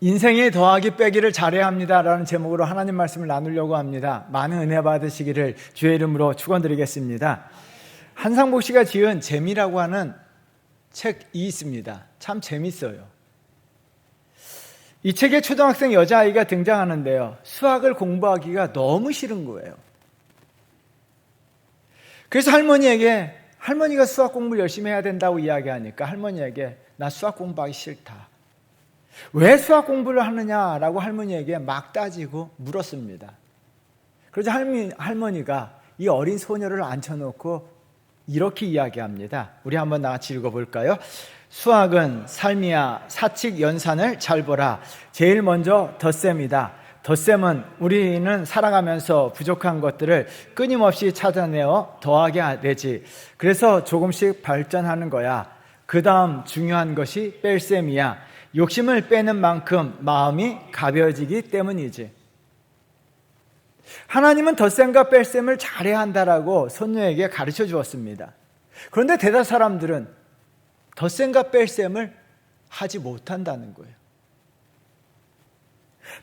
인생에 더하기 빼기를 잘해야 합니다라는 제목으로 하나님 말씀을 나누려고 합니다. 많은 은혜 받으시기를 주의 이름으로 축원드리겠습니다. 한상복 씨가 지은 재미라고 하는 책이 있습니다. 참 재밌어요. 이 책에 초등학생 여자아이가 등장하는데요, 수학을 공부하기가 너무 싫은 거예요. 그래서 할머니가 수학 공부를 열심히 해야 된다고 이야기하니까 할머니에게 나 수학 공부하기 싫다, 왜 수학 공부를 하느냐라고 할머니에게 막 따지고 물었습니다. 그러자 할머니가 이 어린 소녀를 앉혀놓고 이렇게 이야기합니다. 우리 한번 나같이 읽어볼까요? 수학은 삶이야 사칙 연산을 잘 보라. 제일 먼저 덧셈이다. 덧셈은 우리는 살아가면서 부족한 것들을 끊임없이 찾아내어 더하게 되지. 그래서 조금씩 발전하는 거야. 그 다음 중요한 것이 뺄셈이야. 욕심을 빼는 만큼 마음이 가벼워지기 때문이지. 하나님은 덧셈과 뺄셈을 잘해야 한다라고 손녀에게 가르쳐 주었습니다. 그런데 대다수 사람들은 덧셈과 뺄셈을 하지 못한다는 거예요.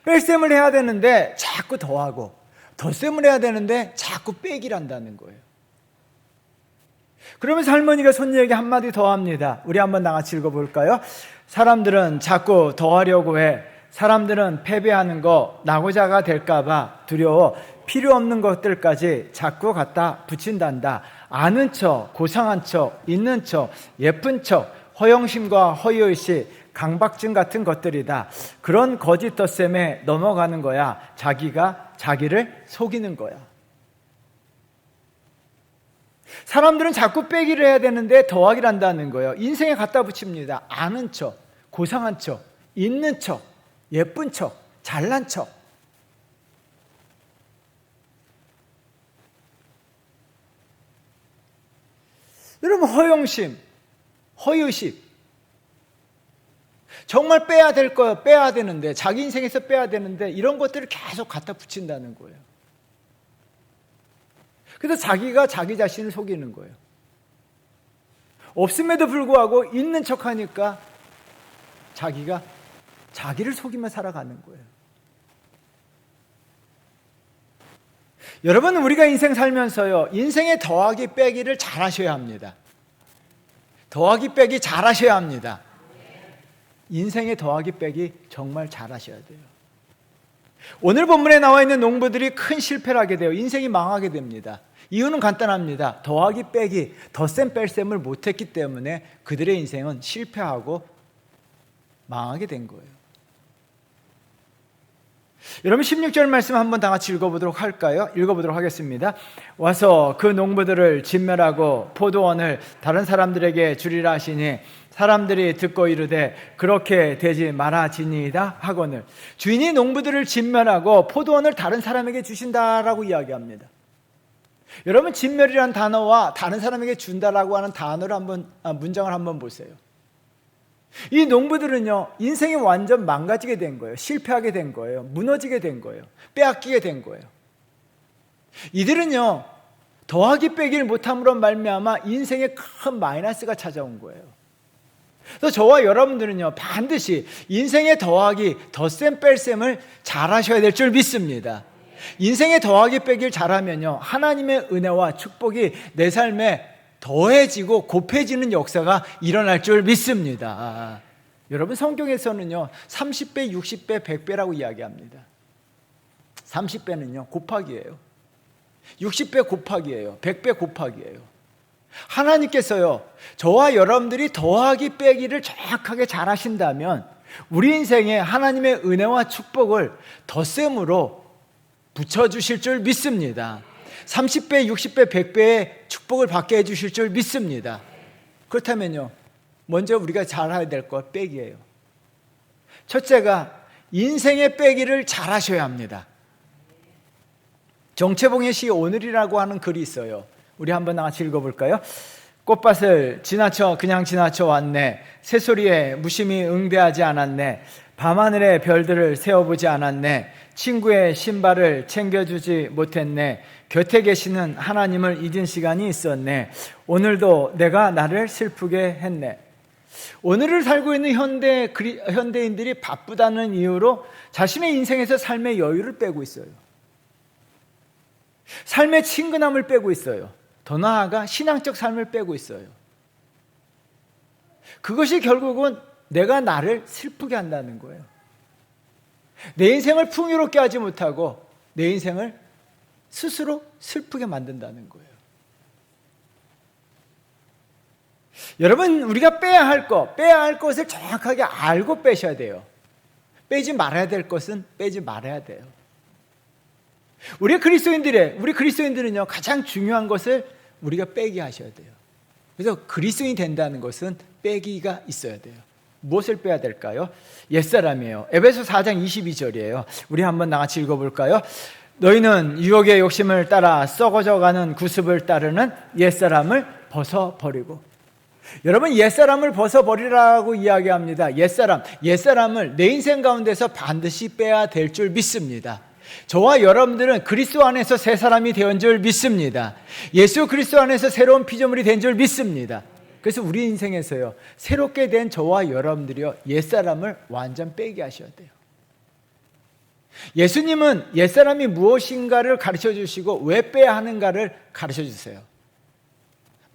뺄셈을 해야 되는데 자꾸 더하고, 덧셈을 해야 되는데 자꾸 빼기를 한다는 거예요. 그러면서 할머니가 손녀에게 한마디 더 합니다. 우리 한번 나같이 읽어볼까요? 사람들은 자꾸 더하려고 해. 사람들은 패배하는 거, 낙오자가 될까봐 두려워 필요 없는 것들까지 자꾸 갖다 붙인단다. 아는 척, 고상한 척, 있는 척, 예쁜 척, 허영심과 허위의식, 강박증 같은 것들이다. 그런 거짓 덧셈에 넘어가는 거야. 자기가 자기를 속이는 거야. 사람들은 자꾸 빼기를 해야 되는데 더하기를 한다는 거예요. 인생에 갖다 붙입니다. 아는 척, 고상한 척, 있는 척, 예쁜 척, 잘난 척. 여러분, 허영심, 허위의식, 정말 빼야 될 거예요. 빼야 되는데, 자기 인생에서 빼야 되는데 이런 것들을 계속 갖다 붙인다는 거예요. 그래서 자기가 자기 자신을 속이는 거예요. 없음에도 불구하고 있는 척하니까 자기가 자기를 속이며 살아가는 거예요. 여러분, 우리가 인생 살면서요, 인생의 더하기 빼기를 잘 하셔야 합니다. 더하기 빼기 잘 하셔야 합니다. 인생의 더하기 빼기 정말 잘 하셔야 돼요. 오늘 본문에 나와 있는 농부들이 큰 실패를 하게 돼요. 인생이 망하게 됩니다. 이유는 간단합니다. 더하기 빼기, 덧셈 뺄셈을 못했기 때문에 그들의 인생은 실패하고 망하게 된 거예요. 여러분, 16절 말씀 한번 다 같이 읽어보도록 할까요? 읽어보도록 하겠습니다. 와서 그 농부들을 진멸하고 포도원을 다른 사람들에게 주리라 하시니 사람들이 듣고 이르되 그렇게 되지 말아지니이다 하거늘. 주인이 농부들을 진멸하고 포도원을 다른 사람에게 주신다라고 이야기합니다. 여러분, 진멸이라는 단어와 다른 사람에게 준다라고 하는 단어를 문장을 한번 보세요. 이 농부들은요, 인생이 완전 망가지게 된 거예요. 실패하게 된 거예요. 무너지게 된 거예요. 빼앗기게 된 거예요. 이들은요, 더하기 빼기를 못함으로 말미암아 인생에 큰 마이너스가 찾아온 거예요. 그래서 저와 여러분들은요, 반드시 인생의 더하기, 덧셈 뺄셈을 잘 하셔야 될 줄 믿습니다. 인생의 더하기 빼기를 잘하면요, 하나님의 은혜와 축복이 내 삶에 더해지고 곱해지는 역사가 일어날 줄 믿습니다. 여러분, 성경에서는요 30배, 60배, 100배라고 이야기합니다. 30배는요 곱하기예요. 60배 곱하기예요. 100배 곱하기예요. 하나님께서요, 저와 여러분들이 더하기 빼기를 정확하게 잘 하신다면 우리 인생에 하나님의 은혜와 축복을 덧셈으로 붙여주실 줄 믿습니다. 30배, 60배, 100배의 축복을 받게 해주실 줄 믿습니다. 그렇다면요, 먼저 우리가 잘해야 될 것 빼기예요. 첫째가 인생의 빼기를 잘 하셔야 합니다. 정채봉의 시 오늘이라고 하는 글이 있어요. 우리 한번 같이 읽어볼까요? 꽃밭을 그냥 지나쳐 왔네. 새소리에 무심히 응대하지 않았네. 밤하늘의 별들을 세어보지 않았네. 친구의 신발을 챙겨주지 못했네. 곁에 계시는 하나님을 잊은 시간이 있었네. 오늘도 내가 나를 슬프게 했네. 오늘을 살고 있는 현대인들이 바쁘다는 이유로 자신의 인생에서 삶의 여유를 빼고 있어요. 삶의 친근함을 빼고 있어요. 더 나아가 신앙적 삶을 빼고 있어요. 그것이 결국은 내가 나를 슬프게 한다는 거예요. 내 인생을 풍요롭게 하지 못하고 내 인생을 스스로 슬프게 만든다는 거예요. 여러분, 우리가 빼야 할 것을 정확하게 알고 빼셔야 돼요. 빼지 말아야 될 것은 빼지 말아야 돼요. 우리 그리스도인들은요, 가장 중요한 것을 우리가 빼게 하셔야 돼요. 그래서 그리스도인이 된다는 것은 빼기가 있어야 돼요. 무엇을 빼야 될까요? 옛사람이에요. 에베소 4장 22절이에요. 우리 한번 나같이 읽어볼까요? 너희는 유혹의 욕심을 따라 썩어져가는 구습을 따르는 옛사람을 벗어버리고. 여러분, 옛사람을 벗어버리라고 이야기합니다. 옛사람을 내 인생 가운데서 반드시 빼야 될 줄 믿습니다. 저와 여러분들은 그리스도 안에서 새 사람이 된 줄 믿습니다. 예수 그리스도 안에서 새로운 피조물이 된 줄 믿습니다. 그래서 우리 인생에서요, 새롭게 된 저와 여러분들이요, 옛사람을 완전 빼게 하셔야 돼요. 예수님은 옛사람이 무엇인가를 가르쳐 주시고 왜 빼야 하는가를 가르쳐 주세요.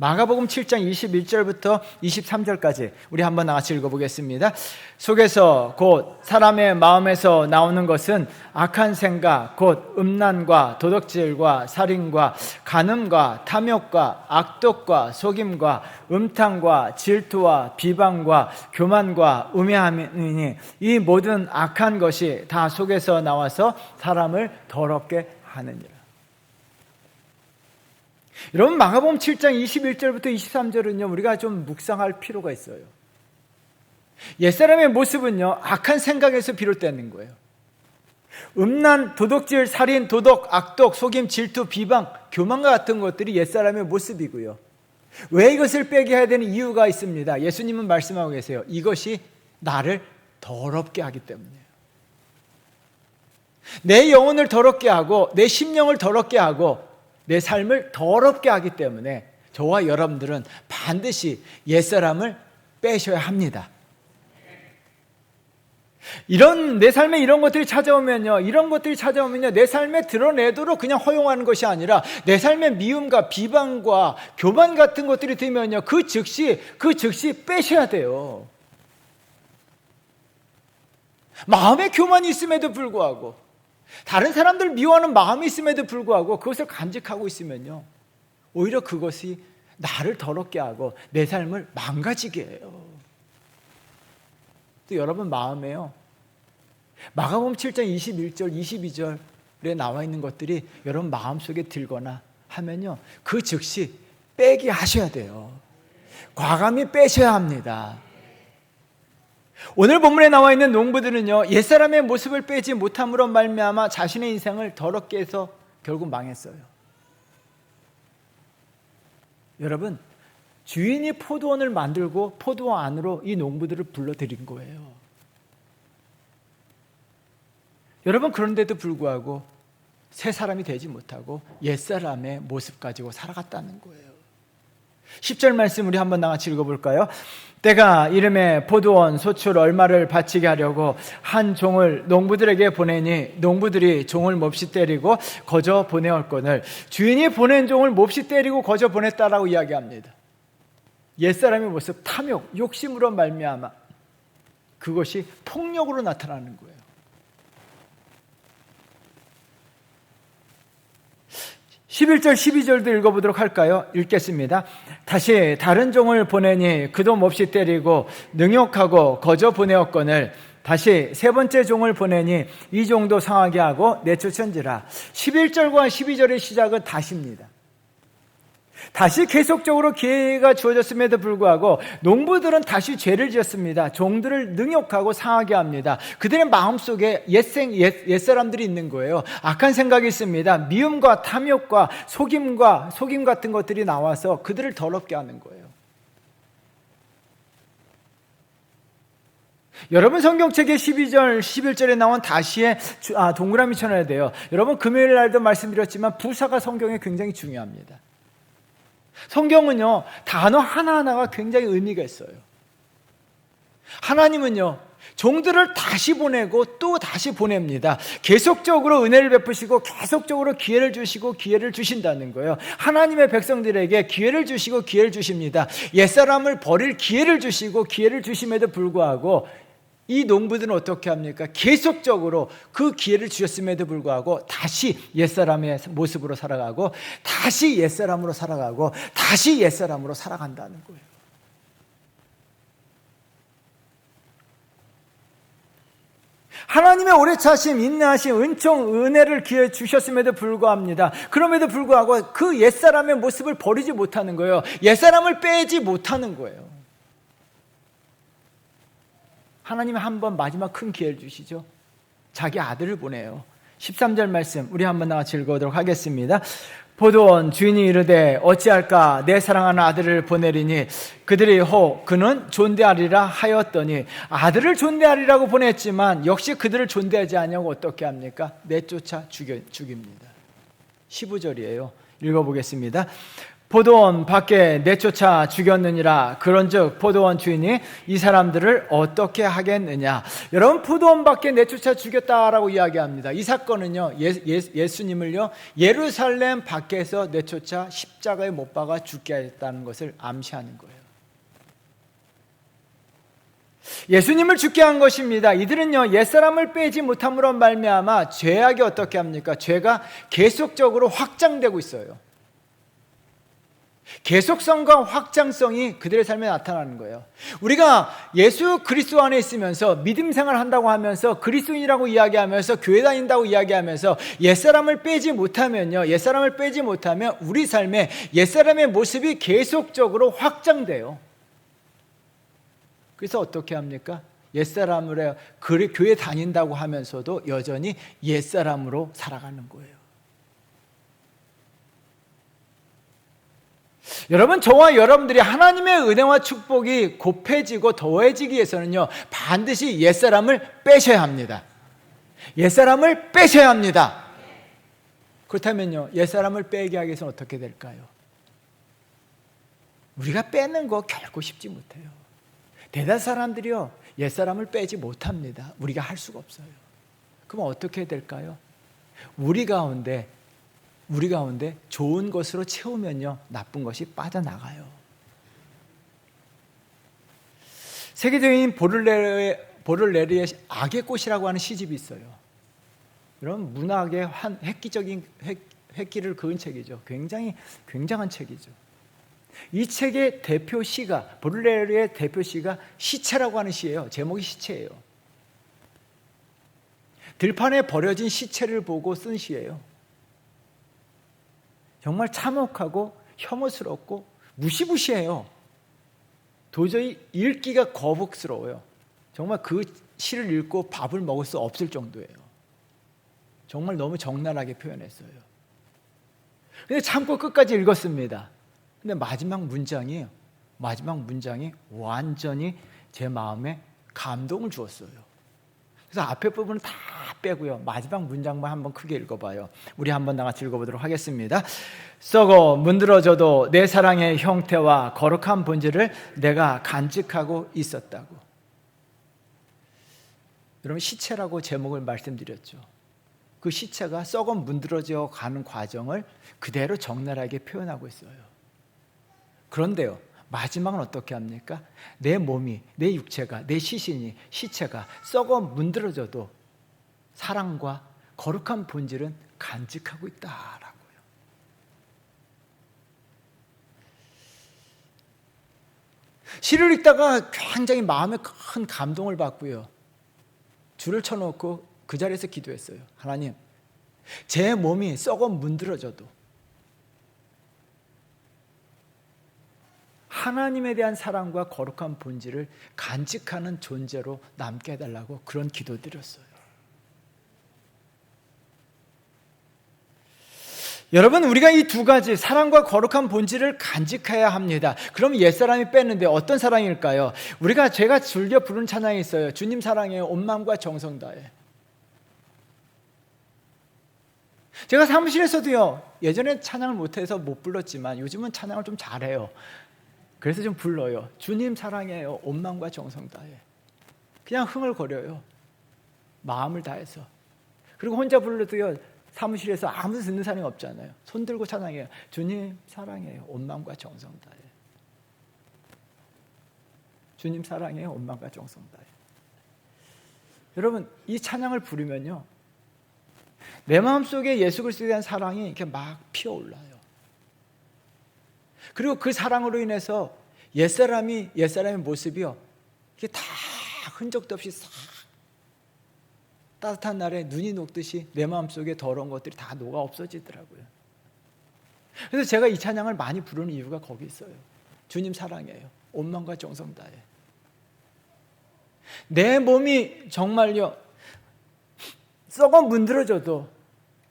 마가복음 7장 21절부터 23절까지 우리 한번 같이 읽어보겠습니다. 속에서 곧 사람의 마음에서 나오는 것은 악한 생각, 곧 음란과 도덕질과 살인과 간음과 탐욕과 악독과 속임과 음탕과 질투와 비방과 교만과 우매함이니 이 모든 악한 것이 다 속에서 나와서 사람을 더럽게 하느니라. 여러분, 마가복음 7장 21절부터 23절은요, 우리가 좀 묵상할 필요가 있어요. 옛사람의 모습은요, 악한 생각에서 비롯되는 거예요. 음란, 도덕질, 살인, 도덕, 악독, 속임, 질투, 비방, 교만과 같은 것들이 옛사람의 모습이고요. 왜 이것을 빼게 해야 되는 이유가 있습니다. 예수님은 말씀하고 계세요. 이것이 나를 더럽게 하기 때문이에요. 내 영혼을 더럽게 하고 내 심령을 더럽게 하고 내 삶을 더럽게 하기 때문에 저와 여러분들은 반드시 옛사람을 빼셔야 합니다. 내 삶에 이런 것들이 찾아오면요, 내 삶에 드러내도록 그냥 허용하는 것이 아니라 내 삶에 미움과 비방과 교만 같은 것들이 들면요, 그 즉시 빼셔야 돼요. 마음에 교만이 있음에도 불구하고, 다른 사람들 미워하는 마음이 있음에도 불구하고 그것을 간직하고 있으면요, 오히려 그것이 나를 더럽게 하고 내 삶을 망가지게 해요. 또 여러분 마음에요, 마가복음 7장 21절, 22절에 나와 있는 것들이 여러분 마음속에 들거나 하면요, 그 즉시 빼게 하셔야 돼요. 과감히 빼셔야 합니다. 오늘 본문에 나와 있는 농부들은요, 옛사람의 모습을 빼지 못함으로 말미암아 자신의 인생을 더럽게 해서 결국 망했어요. 여러분, 주인이 포도원을 만들고 포도원 안으로 이 농부들을 불러들인 거예요. 여러분, 그런데도 불구하고 새 사람이 되지 못하고 옛사람의 모습 가지고 살아갔다는 거예요. 10절 말씀 우리 한번 같이 읽어볼까요? 때가 이름에 포도원 소출 얼마를 바치게 하려고 한 종을 농부들에게 보내니 농부들이 종을 몹시 때리고 거저 보내었거늘. 주인이 보낸 종을 몹시 때리고 거저 보냈다라고 이야기합니다. 옛사람의 모습, 탐욕, 욕심으로 말미암아 그것이 폭력으로 나타나는 거예요. 11절 12절도 읽어보도록 할까요? 읽겠습니다. 다시 다른 종을 보내니 그도 몹시 때리고 능욕하고 거저 보내었거늘. 다시 세 번째 종을 보내니 이 종도 상하게 하고 내쫓은지라. 11절과 12절의 시작은 다시입니다. 다시 계속적으로 기회가 주어졌음에도 불구하고 농부들은 다시 죄를 지었습니다. 종들을 능욕하고 상하게 합니다. 그들의 마음속에 옛사람들이 있는 거예요. 악한 생각이 있습니다. 미움과 탐욕과 속임 같은 것들이 나와서 그들을 더럽게 하는 거예요. 여러분, 성경책의 12절, 11절에 나온 다시에 동그라미 쳐놔야 돼요. 여러분, 금요일 날도 말씀드렸지만 부사가 성경에 굉장히 중요합니다. 성경은요, 단어 하나하나가 굉장히 의미가 있어요. 하나님은요, 종들을 다시 보내고 또 다시 보냅니다. 계속적으로 은혜를 베푸시고 계속적으로 기회를 주시고 기회를 주신다는 거예요. 하나님의 백성들에게 기회를 주시고 기회를 주십니다. 옛사람을 버릴 기회를 주시고 기회를 주심에도 불구하고 이 농부들은 어떻게 합니까? 계속적으로 그 기회를 주셨음에도 불구하고 다시 옛사람의 모습으로 살아가고 다시 옛사람으로 살아가고 다시 옛사람으로 살아간다는 거예요. 하나님의 오래 차심, 인내하심, 은총, 은혜를 기회 주셨음에도 불구합니다. 그럼에도 불구하고 그 옛사람의 모습을 버리지 못하는 거예요. 옛사람을 빼지 못하는 거예요. 하나님은 한 번 마지막 큰 기회를 주시죠. 자기 아들을 보내요. 13절 말씀 우리 한번 나같이 읽어보도록 하겠습니다. 포도원 주인이 이르되 어찌할까 내 사랑하는 아들을 보내리니 그들이 그는 존대하리라 하였더니 아들을 존대하리라고 보냈지만 역시 그들을 존대하지 않냐고 어떻게 합니까? 내쫓아 죽입니다. 15절이에요. 읽어보겠습니다. 포도원 밖에 내쫓아 죽였느니라. 그런즉 포도원 주인이 이 사람들을 어떻게 하겠느냐. 여러분, 포도원 밖에 내쫓아 죽였다라고 이야기합니다. 이 사건은요, 예수님을요 예루살렘 밖에서 내쫓아 십자가에 못 박아 죽게 했다는 것을 암시하는 거예요. 예수님을 죽게 한 것입니다. 이들은요 옛사람을 빼지 못함으로 말미암아 죄악이 어떻게 합니까? 죄가 계속적으로 확장되고 있어요. 계속성과 확장성이 그들의 삶에 나타나는 거예요. 우리가 예수 그리스도 안에 있으면서 믿음 생활을 한다고 하면서 그리스도인이라고 이야기하면서 교회 다닌다고 이야기하면서 옛사람을 빼지 못하면요, 옛사람을 빼지 못하면 우리 삶에 옛사람의 모습이 계속적으로 확장돼요. 그래서 어떻게 합니까? 옛사람으로 교회 다닌다고 하면서도 여전히 옛사람으로 살아가는 거예요. 여러분, 저와 여러분들이 하나님의 은혜와 축복이 곱해지고 더해지기 위해서는요 반드시 옛사람을 빼셔야 합니다. 옛사람을 빼셔야 합니다. 그렇다면요 옛사람을 빼게 하기 위해서는 어떻게 될까요? 우리가 빼는 거 결코 쉽지 못해요. 대다수 사람들이요 옛사람을 빼지 못합니다. 우리가 할 수가 없어요. 그럼 어떻게 될까요? 우리 가운데 좋은 것으로 채우면요 나쁜 것이 빠져나가요. 세계적인 보를레르의 악의 꽃이라고 하는 시집이 있어요. 이런 문학의 한 획기를 그은 책이죠. 굉장히 굉장한 책이죠. 이 책의 대표 시가, 보를레르의 대표 시가 시체라고 하는 시예요. 제목이 시체예요. 들판에 버려진 시체를 보고 쓴 시예요. 정말 참혹하고 혐오스럽고 무시무시해요. 도저히 읽기가 거북스러워요. 정말 그 시를 읽고 밥을 먹을 수 없을 정도예요. 정말 너무 적나라하게 표현했어요. 근데 참고 끝까지 읽었습니다. 근데 마지막 문장이 완전히 제 마음에 감동을 주었어요. 그래서 앞에 부분은 다 빼고요 마지막 문장만 한번 크게 읽어봐요. 우리 한번 나같이 읽어보도록 하겠습니다. 썩어 문드러져도 내 사랑의 형태와 거룩한 본질을 내가 간직하고 있었다고. 여러분, 시체라고 제목을 말씀드렸죠. 그 시체가 썩어 문드러져 가는 과정을 그대로 적나라하게 표현하고 있어요. 그런데요 마지막은 어떻게 합니까? 내 몸이, 내 육체가, 내 시체가 썩어 문드러져도 사랑과 거룩한 본질은 간직하고 있다라고요. 시를 읽다가 굉장히 마음에 큰 감동을 받고요 줄을 쳐놓고 그 자리에서 기도했어요. 하나님, 제 몸이 썩어 문드러져도 하나님에 대한 사랑과 거룩한 본질을 간직하는 존재로 남게 해달라고 그런 기도드렸어요. 여러분, 우리가 이 두 가지 사랑과 거룩한 본질을 간직해야 합니다. 그럼 옛사람이 뺐는데 어떤 사랑일까요? 제가 즐겨 부르는 찬양이 있어요. 주님 사랑해요 온 마음과 정성 다해. 제가 사무실에서도요 예전에 찬양을 못해서 못 불렀지만 요즘은 찬양을 좀 잘해요. 그래서 좀 불러요. 주님 사랑해요 온 마음과 정성 다해. 그냥 흥얼거려요. 마음을 다해서. 그리고 혼자 불러도요, 사무실에서 아무도 듣는 사람이 없잖아요. 손 들고 찬양해요. 주님 사랑해요. 온 마음과 정성 다해. 주님 사랑해요. 온 마음과 정성 다해. 여러분, 이 찬양을 부르면요, 내 마음속에 예수 그리스도에 대한 사랑이 이렇게 막 피어올라요. 그리고 그 사랑으로 인해서 옛사람의 모습이요, 이게 다 흔적도 없이 싹 따뜻한 날에 눈이 녹듯이 내 마음속에 더러운 것들이 다 녹아 없어지더라고요. 그래서 제가 이 찬양을 많이 부르는 이유가 거기 있어요. 주님 사랑해요. 온 마음과 정성 다해. 내 몸이 정말요 썩어 문드러져도,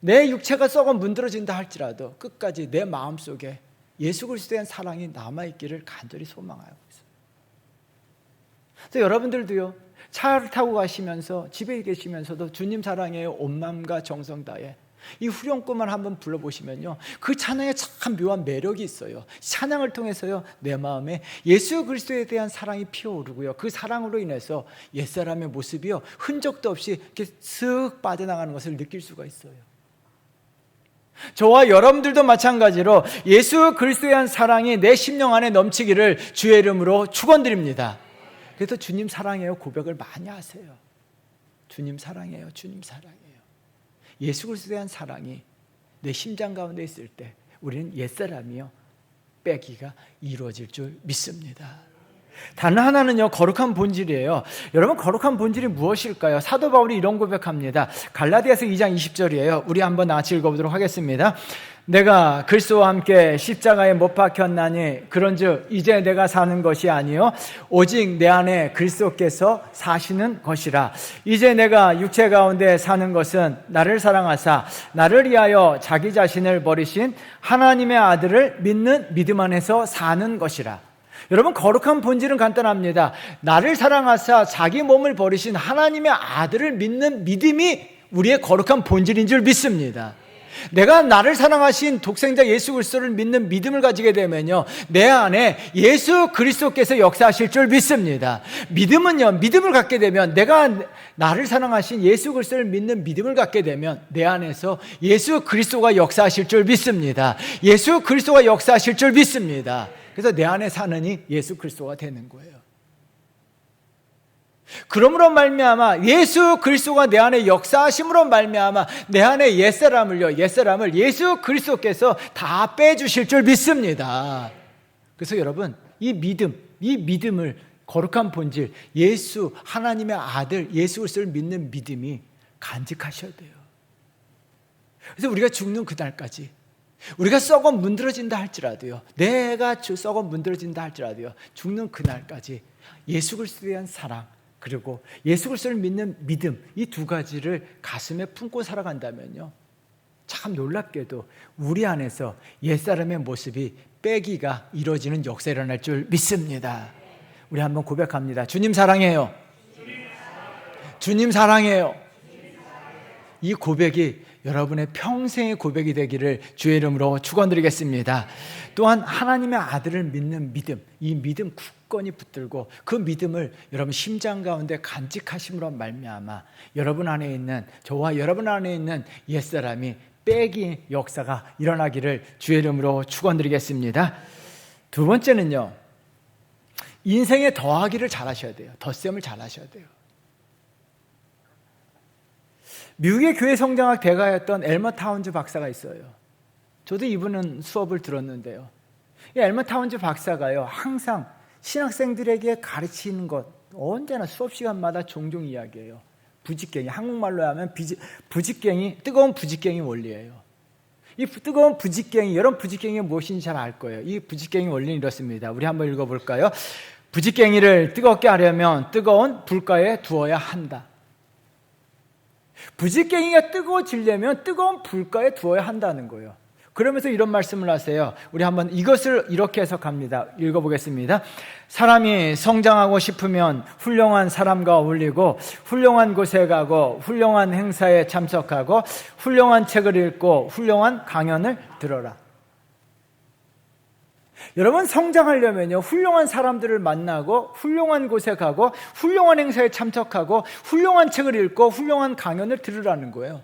내 육체가 썩어 문드러진다 할지라도 끝까지 내 마음속에 예수 그리스도에 대한 사랑이 남아있기를 간절히 소망하고 있어요. 그래서 여러분들도요, 차를 타고 가시면서 집에 계시면서도 주님 사랑해요 온 마음과 정성 다해, 이 후렴구만 한번 불러보시면요, 그 찬양에 참 묘한 매력이 있어요. 찬양을 통해서요, 내 마음에 예수 그리스도에 대한 사랑이 피어오르고요, 그 사랑으로 인해서 옛사람의 모습이요 흔적도 없이 이렇게 쓱 빠져나가는 것을 느낄 수가 있어요. 저와 여러분들도 마찬가지로 예수 그리스도에 대한 사랑이 내 심령 안에 넘치기를 주의 이름으로 축원드립니다. 그래서 주님 사랑해요 고백을 많이 하세요. 주님 사랑해요. 주님 사랑해요. 예수 그리스도에 대한 사랑이 내 심장 가운데 있을 때 우리는 옛사람이요 빼기가 이루어질 줄 믿습니다. 단 하나는요, 거룩한 본질이에요. 여러분, 거룩한 본질이 무엇일까요? 사도 바울이 이런 고백합니다. 갈라디아서 2장 20절이에요. 우리 한번 같이 읽어보도록 하겠습니다. 내가 그리스도와 함께 십자가에 못 박혔나니 그런즉 이제 내가 사는 것이 아니요 오직 내 안에 그리스도께서 사시는 것이라. 이제 내가 육체 가운데 사는 것은 나를 사랑하사 나를 위하여 자기 자신을 버리신 하나님의 아들을 믿는 믿음 안에서 사는 것이라. 여러분, 거룩한 본질은 간단합니다. 나를 사랑하사 자기 몸을 버리신 하나님의 아들을 믿는 믿음이 우리의 거룩한 본질인 줄 믿습니다. 내가 나를 사랑하신 독생자 예수 그리스도를 믿는 믿음을 가지게 되면요, 내 안에 예수 그리스도께서 역사하실 줄 믿습니다. 믿음은요, 믿음을 갖게 되면, 내가 나를 사랑하신 예수 그리스도를 믿는 믿음을 갖게 되면 내 안에서 예수 그리스도가 역사하실 줄 믿습니다. 예수 그리스도가 역사하실 줄 믿습니다. 그래서 내 안에 사는 이 예수 그리스도가 되는 거예요. 그러므로 말미암아 예수 그리스도가 내 안에 역사하심으로 말미암아 내 안에 옛사람을 예수 그리스도께서 다 빼주실 줄 믿습니다. 그래서 여러분, 이 믿음을, 거룩한 본질, 예수 하나님의 아들 예수 그리스도를 믿는 믿음이 간직하셔야 돼요. 그래서 우리가 죽는 그날까지, 우리가 썩어 문드러진다 할지라도요, 내가 썩어 문드러진다 할지라도요, 죽는 그날까지 예수 그리스도에 대한 사랑, 그리고 예수 그리스도를 믿는 믿음, 이 두 가지를 가슴에 품고 살아간다면요, 참 놀랍게도 우리 안에서 옛사람의 모습이 빼기가 이루어지는 역사가 일어날 줄 믿습니다. 우리 한번 고백합니다. 주님 사랑해요. 주님 사랑해요. 이 고백이 여러분의 평생의 고백이 되기를 주의 이름으로 축원드리겠습니다. 또한 하나님의 아들을 믿는 믿음, 이 믿음 굳건히 붙들고 그 믿음을 여러분 심장 가운데 간직하심으로 말미암아 여러분 안에 있는, 저와 여러분 안에 있는 옛사람이 빼기 역사가 일어나기를 주의 이름으로 축원드리겠습니다. 두 번째는요, 인생에 더하기를 잘하셔야 돼요. 덧셈을 잘하셔야 돼요. 미국의 교회 성장학 대가였던 엘머 타운즈 박사가 있어요. 저도 이분은 수업을 들었는데요, 이 엘머 타운즈 박사가요, 항상 신학생들에게 가르치는 것, 언제나 수업 시간마다 종종 이야기해요. 부직갱이, 한국말로 하면 부직갱이, 뜨거운 부직갱이 원리예요. 이 뜨거운 부직갱이, 여러분 부직갱이 무엇인지 잘 알 거예요. 이 부직갱이 원리는 이렇습니다. 우리 한번 읽어볼까요? 부직갱이를 뜨겁게 하려면 뜨거운 불가에 두어야 한다. 부직갱이가 뜨거워지려면 뜨거운 불가에 두어야 한다는 거예요. 그러면서 이런 말씀을 하세요. 우리 한번 이것을 이렇게 해석합니다. 읽어보겠습니다. 사람이 성장하고 싶으면 훌륭한 사람과 어울리고 훌륭한 곳에 가고 훌륭한 행사에 참석하고 훌륭한 책을 읽고 훌륭한 강연을 들어라. 여러분, 성장하려면요, 훌륭한 사람들을 만나고 훌륭한 곳에 가고 훌륭한 행사에 참석하고 훌륭한 책을 읽고 훌륭한 강연을 들으라는 거예요.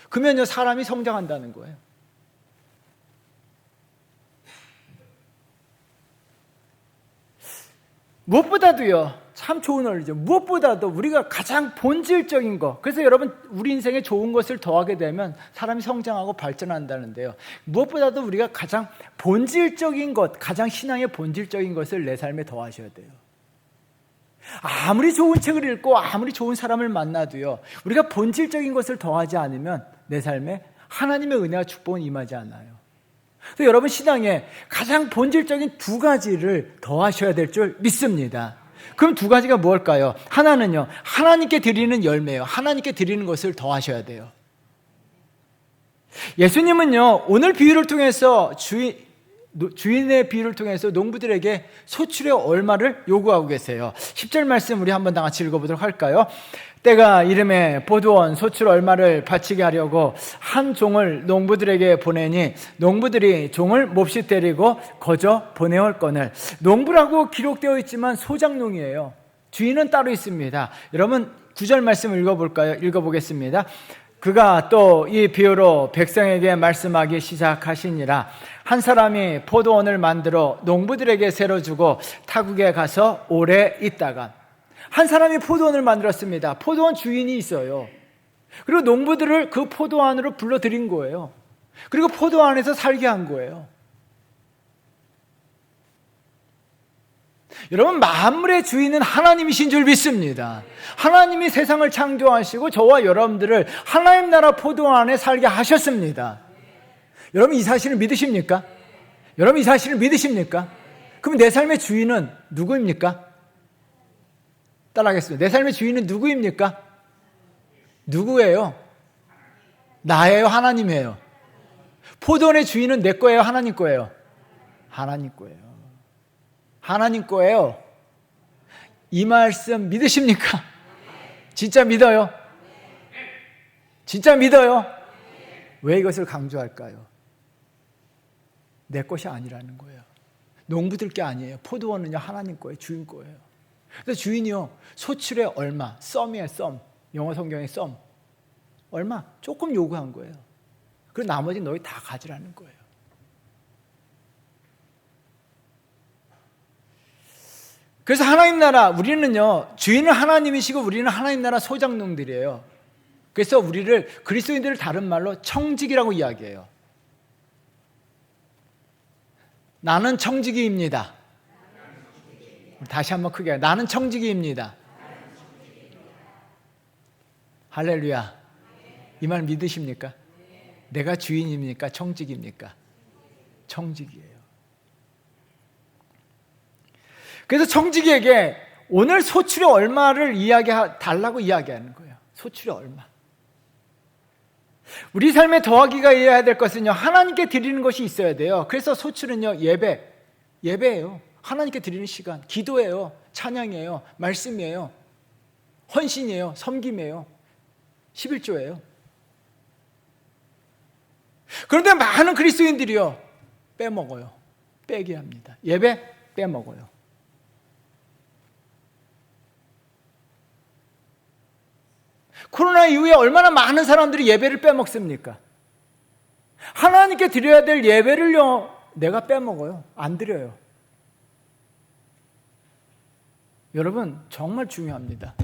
그러면요, 사람이 성장한다는 거예요. 무엇보다도요, 참 좋은 원리죠. 무엇보다도 우리가 가장 본질적인 것. 그래서 여러분, 우리 인생에 좋은 것을 더하게 되면 사람이 성장하고 발전한다는데요. 무엇보다도 우리가 가장 본질적인 것, 가장 신앙의 본질적인 것을 내 삶에 더하셔야 돼요. 아무리 좋은 책을 읽고 아무리 좋은 사람을 만나도요, 우리가 본질적인 것을 더하지 않으면 내 삶에 하나님의 은혜와 축복은 임하지 않아요. 그래서 여러분, 신앙에 가장 본질적인 두 가지를 더하셔야 될 줄 믿습니다. 그럼 두 가지가 뭘까요? 하나는요, 하나님께 드리는 열매예요. 하나님께 드리는 것을 더하셔야 돼요. 예수님은요, 오늘 비유를 통해서 주인의 비유를 통해서 농부들에게 소출의 얼마를 요구하고 계세요. 10절 말씀 우리 한번 다 같이 읽어보도록 할까요? 때가 이름에 보드원 소출 얼마를 바치게 하려고 한 종을 농부들에게 보내니 농부들이 종을 몹시 때리고 거저 보내올거늘. 농부라고 기록되어 있지만 소작농이에요. 주인은 따로 있습니다. 여러분, 9절 말씀 읽어볼까요? 읽어보겠습니다. 그가 또 이 비유로 백성에게 말씀하기 시작하시니라. 한 사람이 포도원을 만들어 농부들에게 새로 주고 타국에 가서 오래 있다가. 한 사람이 포도원을 만들었습니다. 포도원 주인이 있어요. 그리고 농부들을 그 포도원으로 불러들인 거예요. 그리고 포도원에서 살게 한 거예요. 여러분, 만물의 주인은 하나님이신 줄 믿습니다. 하나님이 세상을 창조하시고 저와 여러분들을 하나님 나라 포도원 안에 살게 하셨습니다. 여러분, 이 사실을 믿으십니까? 여러분, 이 사실을 믿으십니까? 그럼 내 삶의 주인은 누구입니까? 따라하겠습니다. 내 삶의 주인은 누구입니까? 누구예요? 나예요? 하나님이에요? 포도원의 주인은 내 거예요? 하나님 거예요? 하나님 거예요. 하나님 거예요. 이 말씀 믿으십니까? 진짜 믿어요? 진짜 믿어요? 왜 이것을 강조할까요? 내 것이 아니라는 거예요. 농부들 게 아니에요. 포도원은요, 하나님 거예요. 주인 거예요. 그래서 주인이요, 소출의 얼마, 썸이에요, 썸. 영어 성경에 썸. 얼마? 조금 요구한 거예요. 그리고 나머지 너희 다 가지라는 거예요. 그래서 하나님 나라, 우리는요, 주인은 하나님이시고 우리는 하나님 나라 소작농들이에요. 그래서 우리를, 그리스도인들을 다른 말로 청지기라고 이야기해요. 나는 청지기입니다. 다시 한번 크게, 나는 청지기입니다. 할렐루야. 이 말 믿으십니까? 내가 주인입니까? 청지기입니까? 청지기예요. 그래서 청지기에게 오늘 소출의 얼마를 달라고 이야기하는 거예요. 소출의 얼마. 우리 삶에 더하기가 이해해야 될 것은요, 하나님께 드리는 것이 있어야 돼요. 그래서 소출은요, 예배예요. 하나님께 드리는 시간, 기도예요, 찬양이에요, 말씀이에요, 헌신이에요, 섬김이에요, 11조예요. 그런데 많은 그리스도인들이요, 빼먹어요. 빼게 합니다. 예배 빼먹어요. 코로나 이후에 얼마나 많은 사람들이 예배를 빼먹습니까? 하나님께 드려야 될 예배를요, 내가 빼먹어요. 안 드려요. 여러분, 정말 중요합니다.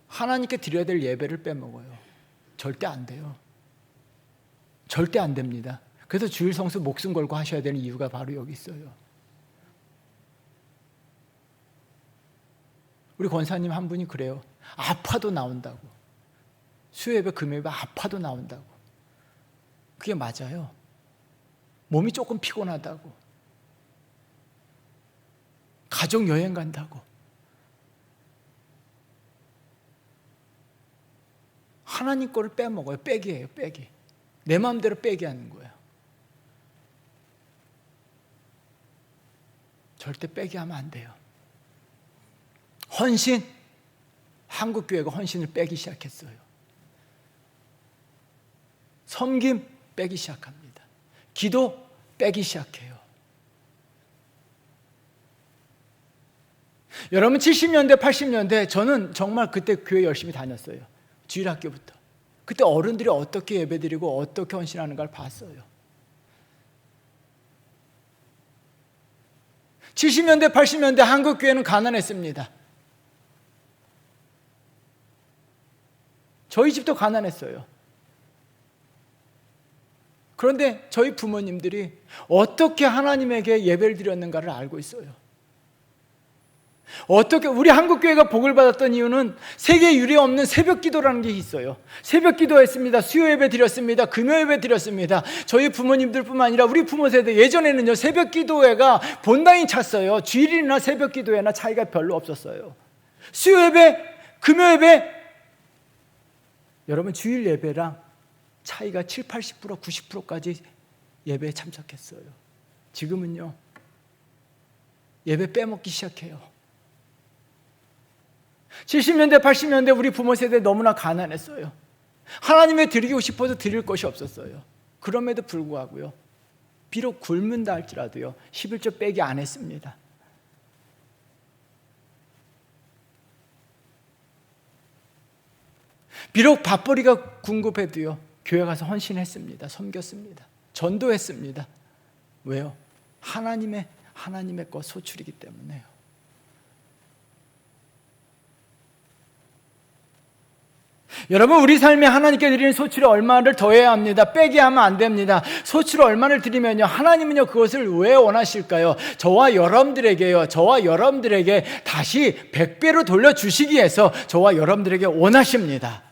하나님께 드려야 될 예배를 빼먹어요. 절대 안 돼요. 절대 안 됩니다. 그래서 주일 성수 목숨 걸고 하셔야 되는 이유가 바로 여기 있어요. 우리 권사님 한 분이 그래요. 아파도 나온다고. 수요예배, 금요예배 아파도 나온다고. 그게 맞아요. 몸이 조금 피곤하다고. 가족 여행 간다고. 하나님 거를 빼먹어요. 빼기예요, 빼기. 내 마음대로 빼게 하는 거예요. 절대 빼게 하면 안 돼요. 헌신, 한국교회가 헌신을 빼기 시작했어요. 섬김 빼기 시작합니다. 기도 빼기 시작해요. 여러분 70년대, 80년대 저는 정말 그때 교회 열심히 다녔어요. 주일학교부터. 그때 어른들이 어떻게 예배드리고 어떻게 헌신하는 걸 봤어요. 70년대, 80년대 한국교회는 가난했습니다. 저희 집도 가난했어요. 그런데 저희 부모님들이 어떻게 하나님에게 예배를 드렸는가를 알고 있어요. 어떻게 우리 한국교회가 복을 받았던 이유는 세계 유례 없는 새벽 기도라는 게 있어요. 새벽 기도했습니다. 수요 예배 드렸습니다. 금요 예배 드렸습니다. 저희 부모님들뿐만 아니라 우리 부모 세대 예전에는요 새벽 기도회가 본당이 찼어요. 주일이나 새벽 기도회나 차이가 별로 없었어요. 수요 예배, 금요 예배, 여러분 주일 예배랑 차이가 7, 80%, 90%까지 예배에 참석했어요. 지금은요 예배 빼먹기 시작해요. 70년대, 80년대 우리 부모 세대 너무나 가난했어요. 하나님에 드리고 싶어도 드릴 것이 없었어요. 그럼에도 불구하고요, 비록 굶는다 할지라도요 11조 빼기 안 했습니다. 비록 밥벌이가 궁급해도요 교회 가서 헌신했습니다. 섬겼습니다. 전도했습니다. 왜요? 하나님의 것 소출이기 때문에요. 여러분, 우리 삶에 하나님께 드리는 소출의 얼마를 더해야 합니다. 빼게 하면 안 됩니다. 소출의 얼마를 드리면요, 하나님은요 그것을 왜 원하실까요? 저와 여러분들에게요, 저와 여러분들에게 다시 100배로 돌려주시기 위해서 저와 여러분들에게 원하십니다.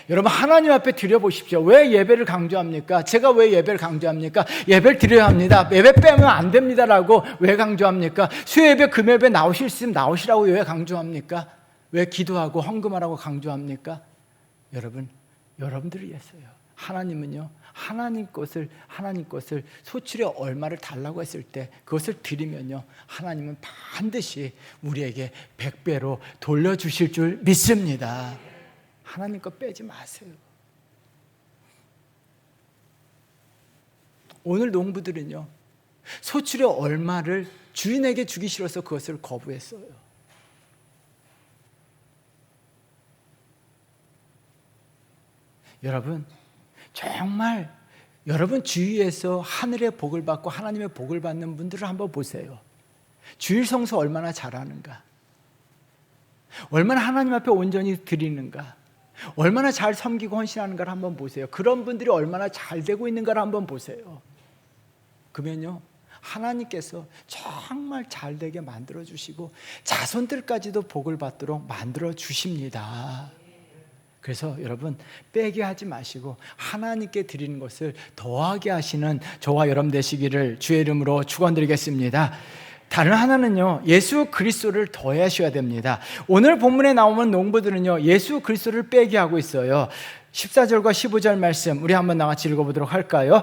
여러분, 하나님 앞에 드려보십시오. 왜 예배를 강조합니까? 제가 왜 예배를 강조합니까? 예배를 드려야 합니다. 예배 빼면 안 됩니다라고 왜 강조합니까? 수요예배, 금요예배 나오실 수 있으면 나오시라고 왜 강조합니까? 왜 기도하고 헌금하라고 강조합니까? 여러분, 여러분들을 위해서요. 하나님은요, 하나님 것을 소출의 얼마를 달라고 했을 때 그것을 드리면요, 하나님은 반드시 우리에게 100배로 돌려주실 줄 믿습니다. 하나님 것 빼지 마세요. 오늘 농부들은요, 소출의 얼마를 주인에게 주기 싫어서 그것을 거부했어요. 여러분, 정말 여러분 주위에서 하늘의 복을 받고 하나님의 복을 받는 분들을 한번 보세요. 주일 성수 얼마나 잘하는가, 얼마나 하나님 앞에 온전히 드리는가, 얼마나 잘 섬기고 헌신하는가를 한번 보세요. 그런 분들이 얼마나 잘 되고 있는가를 한번 보세요. 그러면요, 하나님께서 정말 잘 되게 만들어 주시고 자손들까지도 복을 받도록 만들어 주십니다. 그래서 여러분, 빼게 하지 마시고 하나님께 드리는 것을 더하게 하시는 저와 여러분 되시기를 주의 이름으로 축원드리겠습니다. 다른 하나는요, 예수 그리스도를 더하셔야 됩니다. 오늘 본문에 나오는 농부들은요, 예수 그리스도를 빼게 하고 있어요. 14절과 15절 말씀 우리 한번 나같이 읽어보도록 할까요?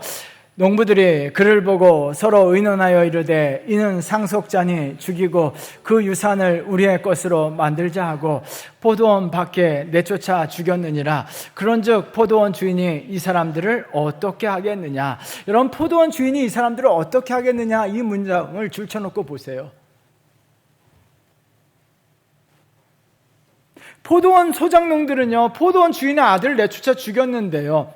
농부들이 그를 보고 서로 의논하여 이르되 이는 상속자니 죽이고 그 유산을 우리의 것으로 만들자 하고 포도원 밖에 내쫓아 죽였느니라. 그런즉 포도원 주인이 이 사람들을 어떻게 하겠느냐. 여러분, 포도원 주인이 이 사람들을 어떻게 하겠느냐, 이 문장을 줄쳐놓고 보세요. 포도원 소장농들은요, 포도원 주인의 아들을 내쫓아 죽였는데요,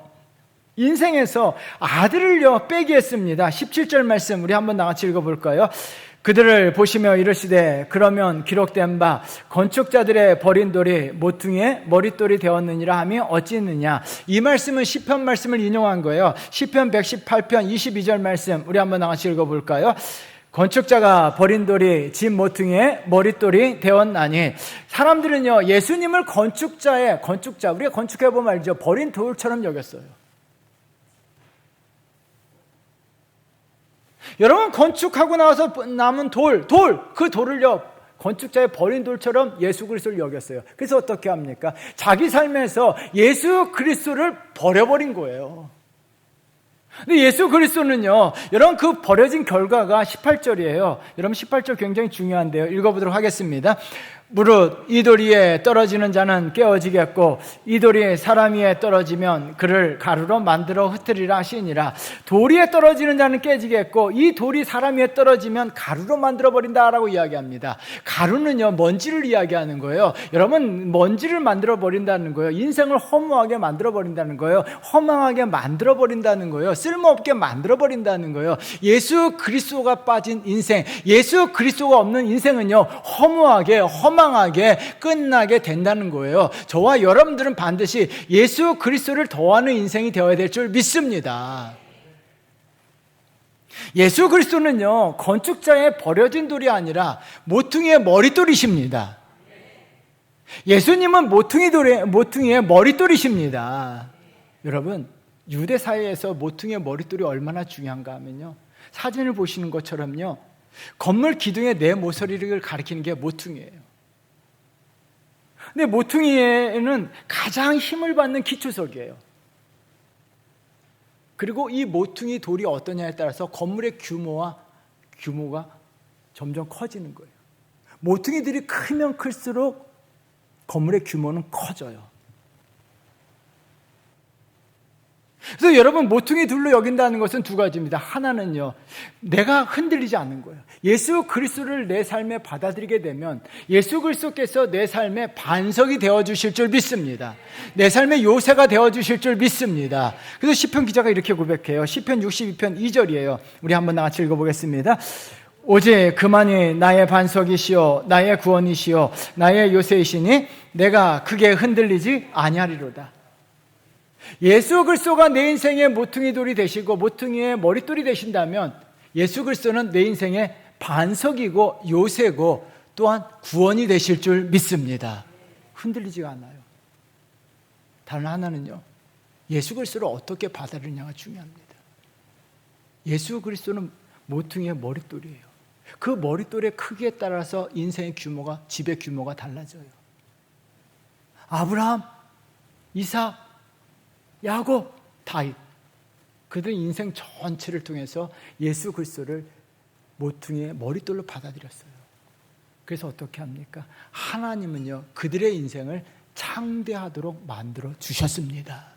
인생에서 아들을요 빼게 했습니다. 17절 말씀 우리 한번 나같이 읽어볼까요? 그들을 보시며 이르시되 그러면 기록된 바 건축자들의 버린 돌이 모퉁이의 머릿돌이 되었느니라 함이 어찌 있느냐. 이 말씀은 시편 말씀을 인용한 거예요. 시편 118편 22절 말씀 우리 한번 나같이 읽어볼까요? 건축자가 버린 돌이 집 모퉁이의 머릿돌이 되었나니. 사람들은요 예수님을 건축자, 우리가 건축해보면 알죠, 버린 돌처럼 여겼어요. 여러분, 건축하고 나서 남은 그 돌을요 건축자의 버린 돌처럼 예수 그리스도를 여겼어요. 그래서 어떻게 합니까? 자기 삶에서 예수 그리스도를 버려버린 거예요. 근데 예수 그리스도는요, 여러분, 그 버려진 결과가 18절이에요. 여러분, 18절 굉장히 중요한데요, 읽어보도록 하겠습니다. 무릇 이 돌 위에 떨어지는 자는 깨어지겠고 이 돌이 사람 위에 떨어지면 그를 가루로 만들어 흩으리라 하시니라. 돌 위에 떨어지는 자는 깨지겠고 이 돌이 사람 위에 떨어지면 가루로 만들어 버린다라고 이야기합니다. 가루는요, 먼지를 이야기하는 거예요. 여러분, 먼지를 만들어 버린다는 거예요. 인생을 허무하게 만들어 버린다는 거예요. 허망하게 만들어 버린다는 거예요. 쓸모없게 만들어 버린다는 거예요. 예수 그리스도가 빠진 인생, 예수 그리스도가 없는 인생은요, 허무하게 허망하게 끝나게 된다는 거예요. 저와 여러분들은 반드시 예수 그리스도를 더하는 인생이 되어야 될 줄 믿습니다. 예수 그리스도는요, 건축자의 버려진 돌이 아니라 모퉁이의 머릿돌이십니다. 예수님은 모퉁이의 머릿돌이십니다. 여러분, 유대 사회에서 모퉁이의 머릿돌이 얼마나 중요한가 하면요, 사진을 보시는 것처럼요, 건물 기둥의 네 모서리를 가리키는 게 모퉁이에요. 근데 모퉁이에는 가장 힘을 받는 기초석이에요. 그리고 이 모퉁이 돌이 어떠냐에 따라서 건물의 규모가 점점 커지는 거예요. 모퉁이들이 크면 클수록 건물의 규모는 커져요. 그래서 여러분, 모퉁이 둘로 여긴다는 것은 두 가지입니다. 하나는요, 내가 흔들리지 않는 거예요. 예수 그리스도를 내 삶에 받아들이게 되면 예수 그리스도께서 내 삶의 반석이 되어주실 줄 믿습니다. 내 삶의 요새가 되어주실 줄 믿습니다. 그래서 시편 기자가 이렇게 고백해요. 시편 62편 2절이에요. 우리 한번 같이 읽어보겠습니다. 오직 그만이 나의 반석이시요 나의 구원이시요 나의 요새이시니 내가 크게 흔들리지 아니하리로다. 예수 그리스도가 내 인생의 모퉁이 돌이 되시고 모퉁이의 머릿돌이 되신다면 예수 그리스도는 내 인생의 반석이고 요새고 또한 구원이 되실 줄 믿습니다. 흔들리지가 않아요. 다른 하나는요, 예수 그리스도를 어떻게 받아들이냐가 중요합니다. 예수 그리스도는 모퉁이의 머릿돌이에요. 그 머릿돌의 크기에 따라서 인생의 규모가, 집의 규모가 달라져요. 아브라함, 이삭, 야곱, 다윗, 그들의 인생 전체를 통해서 예수 그리스도를 모퉁이의 머릿돌로 받아들였어요. 그래서 어떻게 합니까? 하나님은요, 그들의 인생을 창대하도록 만들어 주셨습니다.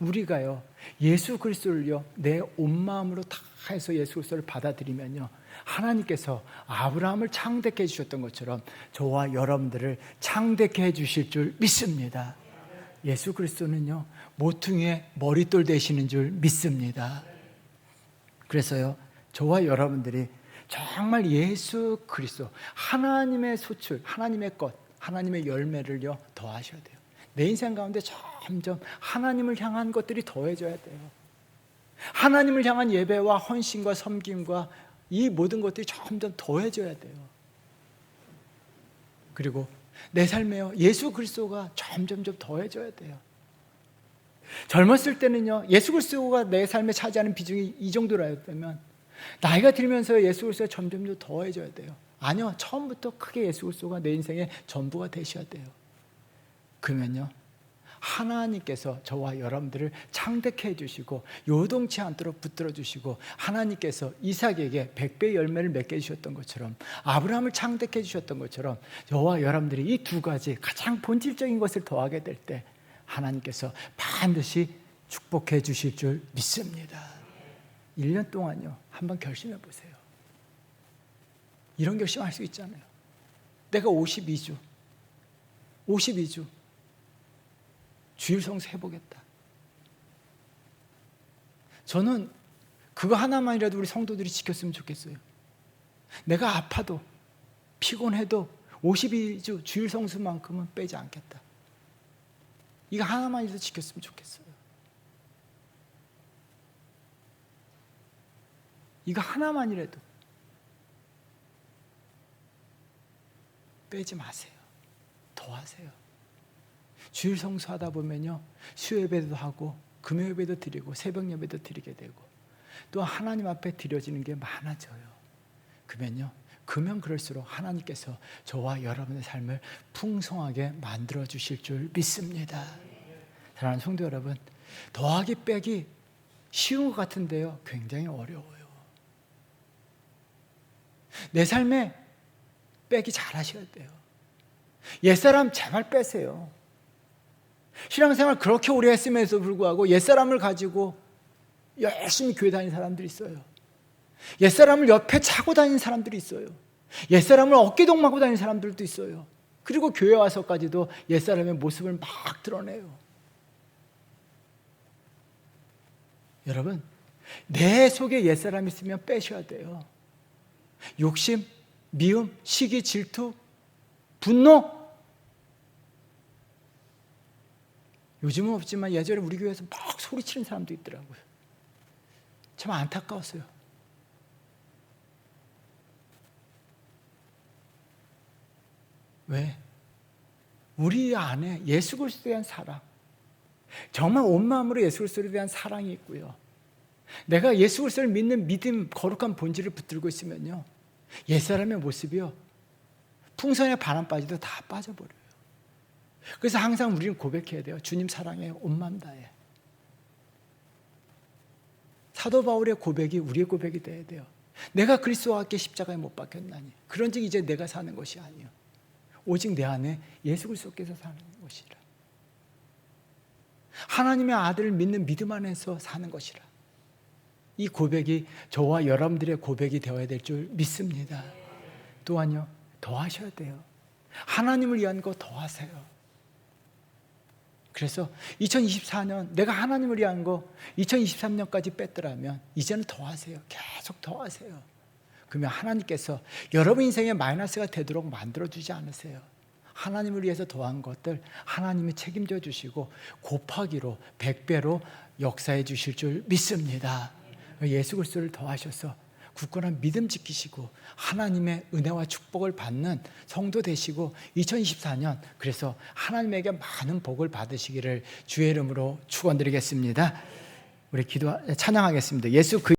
우리가요, 예수 그리스도를요, 내 온 마음으로 다 해서 예수 그리스도를 받아들이면요, 하나님께서 아브라함을 창대케 해주셨던 것처럼 저와 여러분들을 창대케 해주실 줄 믿습니다. 예수 그리스도는요, 모퉁이의 머릿돌 되시는 줄 믿습니다. 그래서요, 저와 여러분들이 정말 예수 그리스도, 하나님의 소출, 하나님의 것, 하나님의 열매를요, 더하셔야 돼요. 내 인생 가운데 점점 하나님을 향한 것들이 더해져야 돼요. 하나님을 향한 예배와 헌신과 섬김과 이 모든 것들이 점점 더해져야 돼요. 그리고 내 삶에요, 예수 그리스도가 점점 더해져야 돼요. 젊었을 때는요, 예수 그리스도가 내 삶에 차지하는 비중이 이 정도라면 나이가 들면서 예수 그리스도가 점점 더해져야 돼요. 아니요, 처음부터 크게 예수 그리스도가 내 인생의 전부가 되셔야 돼요. 그러면요, 하나님께서 저와 여러분들을 창대케 해주시고 요동치 않도록 붙들어 주시고, 하나님께서 이삭에게 100배의 열매를 맺게 해주셨던 것처럼, 아브라함을 창대케 해주셨던 것처럼 저와 여러분들이 이 두 가지 가장 본질적인 것을 더하게 될 때 하나님께서 반드시 축복해 주실 줄 믿습니다. 1년 동안요, 한번 결심해 보세요. 이런 결심할 수 있잖아요. 내가 52주 주일 성수 해보겠다. 저는 그거 하나만이라도 우리 성도들이 지켰으면 좋겠어요. 내가 아파도 피곤해도 52주 주일 성수만큼은 빼지 않겠다. 이거 하나만이라도 지켰으면 좋겠어요. 이거 하나만이라도 빼지 마세요. 더 하세요. 주일 성수하다 보면요, 수요예배도 하고 금요예배도 드리고 새벽 예배도 드리게 되고 또 하나님 앞에 드려지는 게 많아져요. 그러면 그럴수록 하나님께서 저와 여러분의 삶을 풍성하게 만들어 주실 줄 믿습니다. 사랑하는 성도 여러분, 더하기 빼기 쉬운 것 같은데요, 굉장히 어려워요. 내 삶에 빼기 잘하셔야 돼요. 옛사람 제발 빼세요. 신앙생활 그렇게 오래 했음에도 불구하고 옛사람을 가지고 열심히 교회 다니는 사람들이 있어요. 옛사람을 옆에 차고 다니는 사람들이 있어요. 옛사람을 어깨동무하고 다니는 사람들도 있어요. 그리고 교회 와서까지도 옛사람의 모습을 막 드러내요. 여러분, 내 속에 옛사람이 있으면 빼셔야 돼요. 욕심, 미움, 시기, 질투, 분노. 요즘은 없지만 예전에 우리 교회에서 막 소리치는 사람도 있더라고요. 참 안타까웠어요. 왜? 우리 안에 예수 그리스도에 대한 사랑, 정말 온 마음으로 예수 그리스도에 대한 사랑이 있고요. 내가 예수 그리스도를 믿는 믿음, 거룩한 본질을 붙들고 있으면요, 옛사람의 모습이요, 풍선에 바람 빠지도 다 빠져버려요. 그래서 항상 우리는 고백해야 돼요. 주님 사랑해요. 온 마음 다해. 사도 바울의 고백이 우리의 고백이 돼야 돼요. 내가 그리스도와 함께 십자가에 못 박혔나니 그런즉 이제 내가 사는 것이 아니요 오직 내 안에 예수 그리스도께서 사는 것이라. 하나님의 아들을 믿는 믿음 안에서 사는 것이라. 이 고백이 저와 여러분들의 고백이 되어야 될 줄 믿습니다. 또한요, 더 하셔야 돼요. 하나님을 위한 거 더 하세요. 그래서 2024년 내가 하나님을 위한 거 2023년까지 뺐더라면 이제는 더 하세요. 계속 더 하세요. 그러면 하나님께서 여러분 인생에 마이너스가 되도록 만들어주지 않으세요. 하나님을 위해서 더한 것들 하나님이 책임져 주시고 곱하기로 100배로 역사해 주실 줄 믿습니다. 예수 그리스도를 더하셔서 굳건한 믿음 지키시고 하나님의 은혜와 축복을 받는 성도 되시고 2024년 그래서 하나님에게 많은 복을 받으시기를 주의 이름으로 축원드리겠습니다. 우리 찬양하겠습니다. 예수